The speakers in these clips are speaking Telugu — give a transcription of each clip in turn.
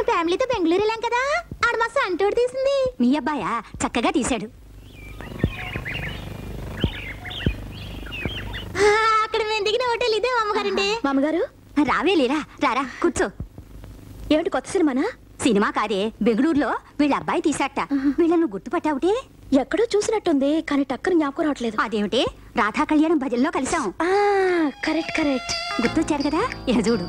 మేము ఫ్యామిలీతో బెంగళూరు వెళ్ళాం కదా, ఆడ మా సంటోడు తీసింది. మీ అబ్బాయా? చక్కగా తీశాడు. అక్కడ మేము దిగిన హోటల్ ఇదే అమ్మగారండి. మామగారు రావే లేరా, రారా కూర్చో. ఏమిటి కొత్త సినిమానా? సినిమా కాదే, బెంగళూరులో వీళ్ళ అబ్బాయి తీసాట. వీళ్ళను గుర్తుపట్టావుటే? ఎక్కడో చూసినట్టుంది, కానీ టక్కన జ్ఞాపకం రావట్లేదు. అదేమిటి, రాధా కళ్యాణం భజనలో కలిసాం. కరెక్ట్ కరెక్ట్, గుర్తొచ్చారు కదా. ఇక చూడు.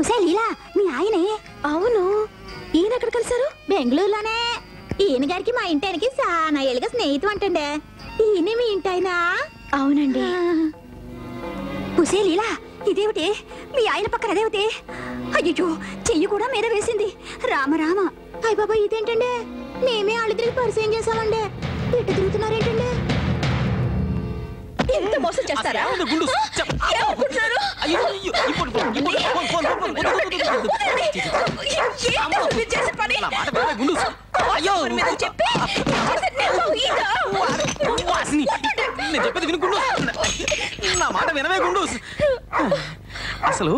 ఉసే లీలా, మీ ఆయనే? అవును. ఈయన ఎక్కడ కలిసారు? బెంగళూరులోనే. ఈయన గారికి మా ఇంటి ఆయనకి చాలా ఏళ్ళుగా స్నేహితం అంటండే. ఈయన మీ ఇంటి ఆయన? అవునండి. ఉసే లీలా, ఇదేమిటి మీ ఆయన పక్కన అదేమిటి? అయ్యో, చెయ్యి కూడా మీద వేసింది. రామ రామ. అయ్య బాబా, ఇదేంటండి? మేమే వాళ్ళిద్దరికి పరిచయం చేసామండి. ఇటు తిరుగుతున్నారేంటండి? ఎంత మోసం చేస్తారా? నా మాట వినవే గుండూస్. అసలు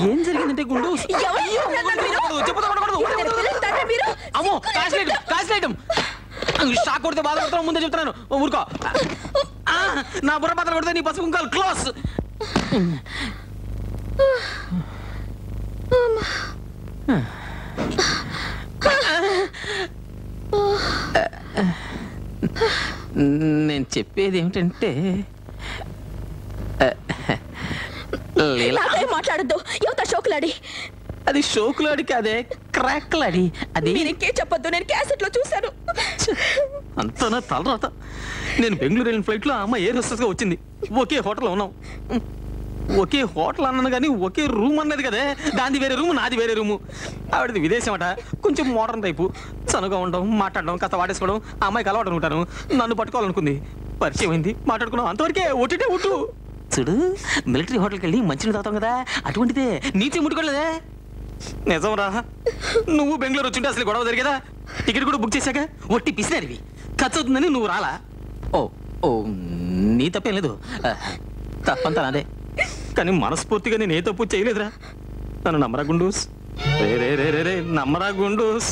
ఏం జరిగిందంటే గుండూస్, అమ్మో కాశీలేయటం షాక్ కొడితే బాధపడతాను. ముందే చెప్తున్నాను, ఊరుకో. నా బుర్ర పాత్ర కొడితే నీ పసుపు కుంకాలు క్లోజ్. నేను చెప్పేది ఏమిటంటే, మాట్లాడద్దు, యువత షోకులాడి. అది షోకులాడి కాదే, క్రాక్లాడి. అది మీరింకే చెప్పొద్దు, నేను క్యాసెట్ లో చూశాను. అంతా నా తలరాత. నేను బెంగళూరు వెళ్ళిన ఫ్లైట్ లో అమ్మ ఎయిర్ హోస్టెస్ గా వచ్చింది. ఒకే హోటల్లో ఉన్నాం. ఒకే హోటల్ అన్నాను కానీ ఒకే రూమ్ అన్నది కదే. దాని వేరే రూమ్, నాది వేరే రూము. ఆవిడది విదేశం అట, కొంచెం మోడర్న్ టైపు. చనుగా ఉండడం, మాట్లాడడం, కాస్త వాడేసుకోవడం. ఆ అమ్మాయికి అలవాటు అనుకుంటాను. నన్ను పట్టుకోవాలనుకుంది, పరిచయం అయింది, మాట్లాడుకున్నాం. అంతవరకే, ఒట్టిటే ఒట్టు. చూడు, మిలిటరీ హోటల్కి వెళ్ళి మంచిని తాగుతాం కదా, అటువంటిదే. నీచే ముట్టుకోలేదే. నిజం రా, నువ్వు బెంగళూరు వచ్చింటే అసలు గొడవ జరిగేదా? టికెట్ కూడా బుక్ చేశాక ఒట్టి పిసినారివి. ఖర్చు అవుతుందని నువ్వు రాలా. ఓ ఓ నీ తప్పేం లేదు, తప్పంతా నాదే. కానీ మనస్ఫూర్తిగా నేను ఏ తప్పు చేయలేదురా. నన్ను నమ్మరా గుండూస్, రే రే రే రే రే నమ్మరా గుండూస్.